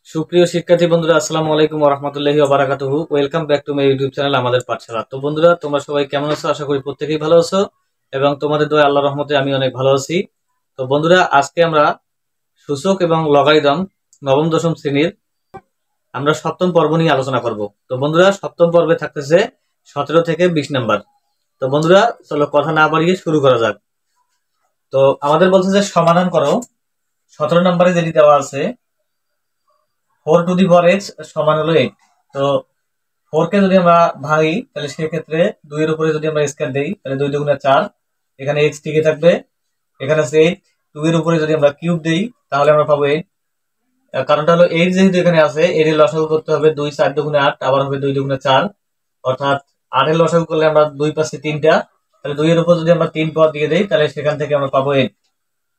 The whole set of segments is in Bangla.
সুপ্রিয় শিক্ষার্থী বন্ধুরা, আসসালামু আলাইকুম ওয়া রাহমাতুল্লাহি ওয়া বারাকাতুহু। Welcome back to my YouTube channel আমাদের পাঠশালা। তো বন্ধুরা, তোমরা সবাই কেমন আছো? আশা করি প্রত্যেকেই ভালো আছো এবং তোমাদের দোয়া আল্লাহর রহমতে আমি অনেক ভালো আছি। তো বন্ধুরা, আজকে আমরা সূচক এবং লগারিদম নবম দশম শ্রেণীর আমরা সপ্তম পর্ব নিয়ে আলোচনা করব। তো বন্ধুরা, সপ্তম পর্বে থাকতেছে 17 থেকে 20 নাম্বার। তো বন্ধুরা, চলো কথা না বাড়িয়ে শুরু করা যাক। তো আমাদের বলছে যে সমাধান করো। 17 নম্বরে যেটি দেওয়া আছে 4 টু দি পাওয়ার x সমান হলো 8। তো 4 কে যদি আমরা ভাঙি তাহলে সেক্ষেত্রে 2 এর উপরে যদি আমরা স্কয়ার দেই তাহলে 2 দুগুণে 4, এখানে x টিকে থাকবে। এখানে আছে 8, 2 এর উপরে যদি আমরা কিউব দেই তাহলে আমরা পাবো 8। কারণটা হলো 8 যেহেতু এখানে আছে, 8 এর লসাগু করতে হবে 2 4 দুগুণে 8, আবার হবে 2 দুগুণে 4, অর্থাৎ 8 এর লসাগু করলে আমরা 2 পাচ্ছি 3টা। তাহলে 2 এর উপর যদি আমরা 3 পাওয়ার দিয়ে দেই তাহলে সেখান থেকে আমরা পাবো 8।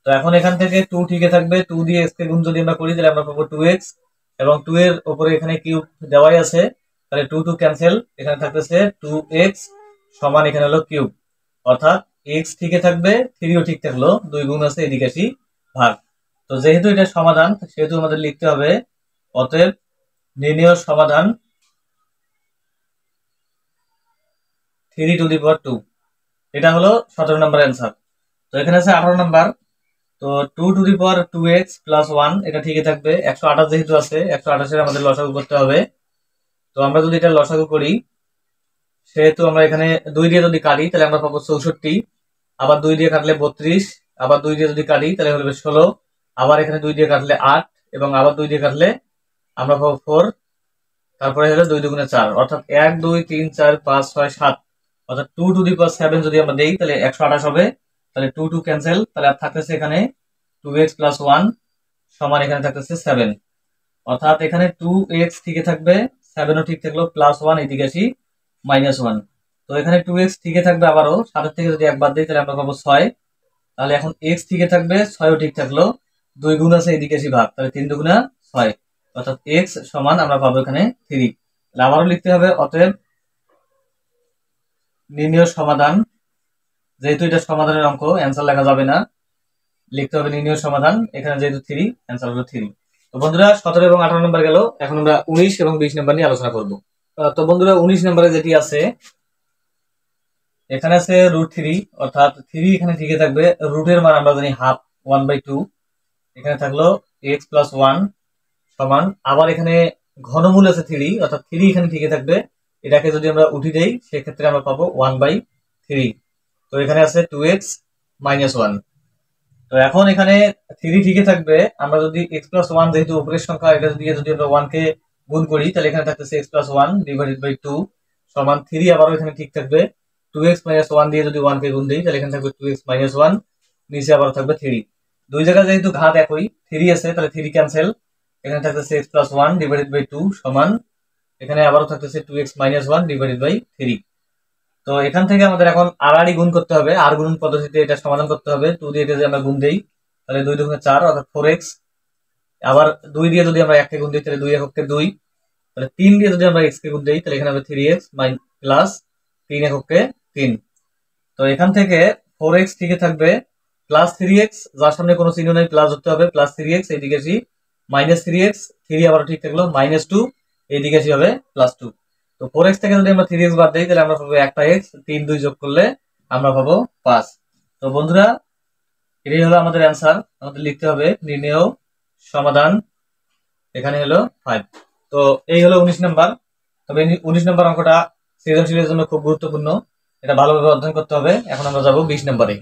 তো এখন এখান থেকে 2 টিকে থাকবে, 2 দিয়ে x কে গুণ যদি আমরা করি তাহলে আমরা পাবো 2x, এবং 2 এর উপরে এখানে কিউব দেওয়াই আছে, তাহলে 2 2 ক্যান্সেল, এখানে থাকতেছে 2x সমান এখানে হলো কিউব, অর্থাৎ x ঠিকই থাকবে, 3 ও ঠিক থাকলো, 2 গুণ আছে এদিকে আসি ভাগ। তো যেহেতু এটা সমাধান সেহেতু আমাদের লিখতে হবে অতএব নির্ণেয় সমাধান 3 টু দি পাওয়ার 2। এটা হলো 17 নম্বর অ্যান্সার। তো এখানে আছে 18 নাম্বার। তো 2 to the power 2x plus 1 এটা ঠিকই থাকবে। 128 যেহেতু আছে, 128 এর আমাদের লসাগু করতে হবে। তো আমরা যদি এটা লসাগু করি সেহেতু আমরা এখানে 2 দিয়ে যদি কাটি তাহলে আমরা পাবো 64, আবার 2 দিয়ে কাটলে 32, আবার 2 দিয়ে যদি কাটি তাহলে হবে 16, আবার এখানে 2 দিয়ে কাটলে 8, এবং আবার 2 দিয়ে কাটলে আমরা পাবো 4, তারপরে হলো 2 দুগুণে 4, অর্থাৎ 1 2 3 4 5 6 7, অর্থাৎ 2 টু দি পাওয়ার 7 যদি আমরা দেই তাহলে 128 হবে। তাহলে 2 2 ক্যান্সেল, তাহলে আর থাকতেছে এখানে 2x প্লাস 1 সমান এখানে থাকতেছে 7, অর্থাৎ এখানে 2x ঠিকই থাকবে, 7 ও ঠিক থাকলো, প্লাস 1 এদিকে আসি -1। তো এখানে 2x ঠিকই থাকবে, আবারও 7 থেকে যদি একবার দিই তাহলে আমরা পাবো 6, তাহলে এখন x ঠিকই থাকবে, 6 ও ঠিক থাকলো, 2 গুণ আছে এদিকে আসি ভাগ, তাহলে 3 দুগুণা 6, অর্থাৎ x সমান আমরা পাবো এখানে 3। তাহলে আবারও লিখতে হবে অতএব নির্ণেয় সমাধান, যেহেতু এটা সমাধানের অঙ্ক অ্যান্সার লেখা যাবে না, লিখতে হবে নির্ণেয় সমাধান, এখানে যেহেতু 3 অ্যান্সার হলো 3। তো বন্ধুরা, 17 এবং 18 নম্বর গেল, এখন আমরা 19 এবং 20 নম্বর নিয়ে আলোচনা করব। তো বন্ধুরা, 19 নম্বরে যেটি আছে এখানে আছে √3, অর্থাৎ 3 এখানে ঠিকই থাকবে, রুটের মান আমরা জানি হাফ, 1/2, এখানে থাকলো x প্লাস 1 সমান, আবার এখানে ঘনমূল আছে 3, অর্থাৎ 3 এখানে ঠিকই থাকবে, এটাকে যদি আমরা উঠি দেই সেক্ষেত্রে আমরা পাবো 1/3। তো এখানে আছে 2x মাইনাস 1। তো এখন এখানে 3 ঠিকই থাকবে, আমরা যদি x প্লাস 1 যেহেতু উপরের সংখ্যা, এটা দিয়ে যদি আমরা 1 কে গুণ করি তাহলে এখানে থাকতেছে x প্লাস 1 ডিভাইডেড বাই 2 সমান 3, আবারও এখানে ঠিক থাকবে, 2x মাইনাস 1 দিয়ে যদি 1 কে গুণ দিই তাহলে এখানে থাকবে 2x মাইনাস 1, নিচে আবার থাকবে 3। দুই জায়গায় যেহেতু ঘাত একই, 3 আছে, তাহলে 3 ক্যান্সেল, এখানে থাকতেছে x প্লাস 1 ডিভাইডেড বাই 2 সমান এখানে আবারও থাকতেছে 2x মাইনাস 1 ডিভাইডেড বাই 3। তো এখান থেকে আমাদের এখন আড়াআড়ি গুণ করতে হবে, আর গুণন পদ্ধতিতে এটা সমাধান করতে হবে। 2 দিয়ে এটা যদি আমরা গুণ দেই তাহলে 2 দুগুণে 4, অর্থাৎ 4x, আবার 2 দিয়ে যদি আমরা 1 কে গুণ দিই তাহলে 2 এককে 2, তাহলে 3 দিয়ে যদি আমরা x কে গুণ দেই তাহলে এখানে হবে 3x প্লাস 3 এককে 3। তো এখান থেকে 4x ঠিকই থাকবে, প্লাস 3x, যার সামনে কোনো চিহ্ন নেই প্লাস ধরতে হবে, প্লাস 3x, এইদিকে আসি -3x, 3 আবার ঠিক থাকলো -2, এইদিকে আসি হবে +2। তো 4x থেকে যদি আমরা 3x বাদ দিই তাহলে আমরা পাবো একটা x, 3 2 যোগ করলে আমরা পাবো 5। তো বন্ধুরা, এটাই হলো আমাদের অ্যান্সার। আমাদের লিখতে হবে নির্ণেয় সমাধান, এখানে হলো 5। তো এই হলো 19 নাম্বার। তবে 19 নাম্বার অঙ্কটা সৃজনশীলের জন্য খুব গুরুত্বপূর্ণ, এটা ভালোভাবে অধ্যয়ন করতে হবে। এখন আমরা যাব 20 নাম্বারে।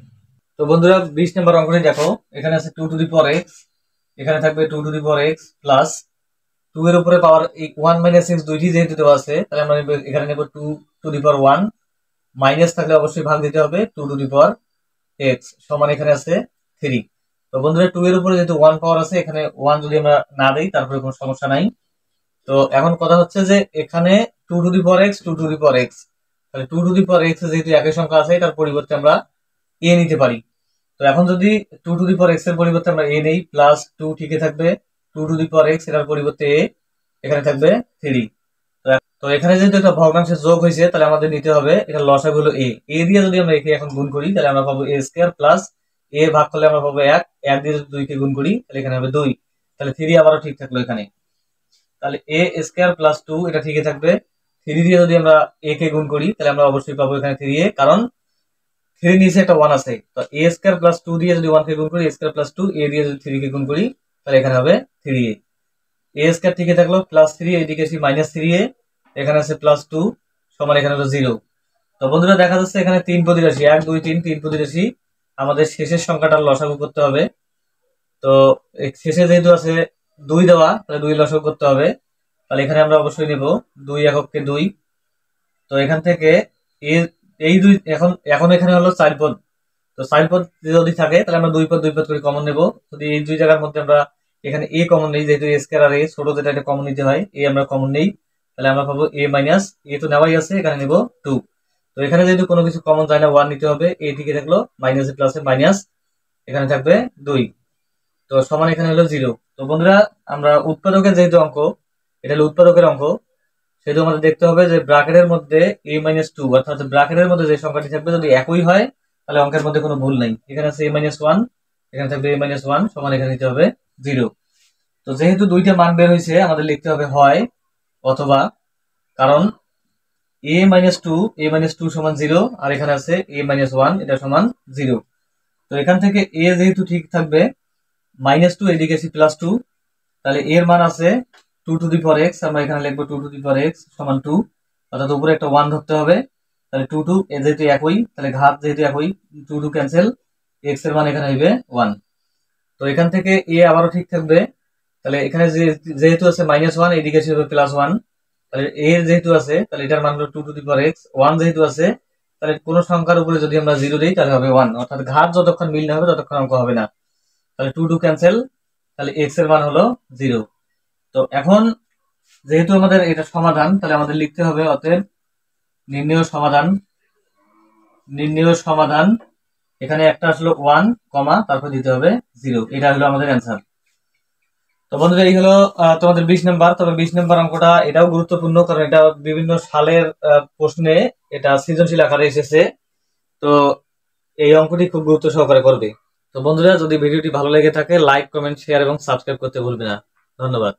তো বন্ধুরা, 20 নাম্বার অঙ্কটি দেখো, এখানে আছে 2 টু দি পাওয়ার x, এখানে থাকবে 2 to the power x plus 2 এর উপরে পাওয়ার 1 মাইনাস x দুইটি যেহেতু দেওয়া আছে তাহলে আমরা এখানে নেব 2 টু দি পাওয়ার 1, মাইনাস থাকলে অবশ্যই ভাগ দিতে হবে, 2 টু দি পাওয়ার x সমান এখানে আছে 3। তো বন্ধুরা, 2 এর উপরে যেহেতু 1 পাওয়ার আছে, এখানে 1 যদি আমরা না দেই তারপরে কোনো সমস্যা নাই। তো এখন কথা হচ্ছে যে এখানে 2 to the power x 2 to the power x, তাহলে 2 টু দি পাওয়ার x যেহেতু একই সংখ্যা আছে এটার পরিবর্তে আমরা a নিতে পারি। তো এখন যদি 2 টু দি পাওয়ার x এর পরিবর্তে আমরা a নেই, প্লাস 2 ঠিকই থাকবে, 2 টু দি পাওয়ার x এটার পরিবর্তে a, এখানে থাকবে 3। তো এখানে যেহেতু একটা ভগ্নাংশের যোগ হয়েছে তাহলে আমাদের নিতে হবে এটা লসাগু হলো a দিয়ে যদি আমরা একে এখন গুণ করি তাহলে আমরা পাবো a স্কয়ার প্লাস a ভাগ করলে আমরা পাবো 1, 1 দিয়ে যদি 2 কে গুণ করি তাহলে এখানে হবে 2, তাহলে 3 আবারও ঠিক থাকলো এখানে। তাহলে এ স্কোয়ার প্লাস 2 এটা ঠিকই থাকবে। 3 দিয়ে যদি আমরা এ কে গুণ করি তাহলে আমরা অবশ্যই পাবো এখানে 3a, কারণ 3 নিচে একটা 1 আছে। তো এ স্কোয়ার প্লাস 2 দিয়ে যদি 1 কে গুণ করি, এ স্কোয়ার প্লাস 2, এ দিয়ে যদি 3 কে গুণ করি তাহলে এখানে হবে 3a। এ স্কোয়ার ঠিকই থাকলো, প্লাস 3, এইদিকে এসে মাইনাস 3a, এখানে আছে প্লাস 2 সমান এখানে হলো 0। তো বন্ধুরা দেখা যাচ্ছে এখানে 3 প্রতিরাশি, 1 2 3 3 প্রতিরাশি, আমাদের শেষের সংখ্যাটার লসাগু করতে হবে। তো শেষে যেহেতু আছে 2 দেওয়া, তাহলে 2 লসাগু করতে হবে। তাহলে এখানে আমরা অবশ্যই নেব 2 এককে 2। তো এখান থেকে এই 2 এখন এখন এখানে হলো 4 পদ। তো 4 পদ যদি থাকে তাহলে আমরা 2 পদ 2 পদ করে কমন নেব। যদি এই দুই জায়গার মধ্যে আমরা এখানে এ কমন নেই, যেহেতু এ স্কয়ার আর এ ছোট, যেটা এটা কমন নিতে হয়, এ আমরা কমন নেই, তাহলে আমরা পাবো এ মাইনাস, এ তো নেওয়াই আছে, এখানে নেব 2। তো এখানে যেহেতু কোনো কিছু কমন যায় না, 1 নিতে হবে, এ দিকে থাকলো মাইনাসে প্লাসে মাইনাস, এখানে থাকবে 2। তো সমান এখানে হলো 0। তো বন্ধুরা আমরা উৎপাদকের যেহেতু অঙ্ক, এটা হলো উৎপাদকের অঙ্ক, সেহেতু আমাদের দেখতে হবে যে ব্র্যাকেটের মধ্যে a মাইনাস 2, অর্থাৎ ব্র্যাকেটের মধ্যে যে সংখ্যাটি থাকবে যদি একই হয় তাহলে অঙ্কের মধ্যে কোনো ভুল নাই। এখানে আছে a মাইনাস 1, এখানে থাকবে a মাইনাস 1 সমান এখানে দিতে হবে 0। তো যেহেতু দুইটা মান বের হয়েছে আমাদের লিখতে হবে হয় অথবা, কারণ a মাইনাস 2 সমান 0, আর এখানে আছে a মাইনাস 1 এটা সমান 0। তো এখান থেকে a যেহেতু ঠিক থাকবে, মাইনাস 2 এদিকে আছে প্লাস 2, তাহলে এর মান আছে 2 টু দি পাওয়ার x, আমরা এখানে লিখবো 2 টু দি পাওয়ার x সমান 2, অর্থাৎ উপরে একটা 1 ধরতে হবে। তাহলে 2 যেহেতু একই, তাহলে ঘাত যেহেতু একই, 2 ক্যান্সেল, x এর মান এখানে হইবে 1। তো এখান থেকে a আবারও ঠিক থাকবে, তাহলে এখানে যেহেতু আছে মাইনাস 1, এদিকে হবে প্লাস 1, তাহলে a যেহেতু আছে তাহলে এটার মান হলো 2 টু দি পাওয়ার x, 1 যেহেতু আছে তাহলে কোন সংখ্যার উপরে যদি আমরা 0 দিই তাহলে হবে 1, অর্থাৎ ঘাত যতক্ষণ মিল না হবে ততক্ষণ অঙ্ক হবে না। তাহলে 2 ক্যান্সেল, তাহলে x এর মান হলো 0। তো এখন যেহেতু আমাদের এটা সমাধান, তাহলে আমাদের লিখতে হবে অতএব নির্ণেয় সমাধান, এখানে একটা আসলো 1 কমা তারপর দিতে হবে 0, এটা হলো আমাদের অ্যান্সার। তো বন্ধুরা এই হলো তোমাদের 20 নাম্বার। তবে 20 নাম্বার অঙ্কটা এটাও গুরুত্বপূর্ণ, কারণ এটা বিভিন্ন সালের প্রশ্নে এটা সৃজনশীল আকারে এসেছে। তো এই অঙ্কটি খুব গুরুত্ব সহকারে করবে। তো বন্ধুরা যদি ভিডিওটি ভালো লেগে থাকে লাইক, কমেন্ট, শেয়ার এবং সাবস্ক্রাইব করতে ভুলবে না। ধন্যবাদ।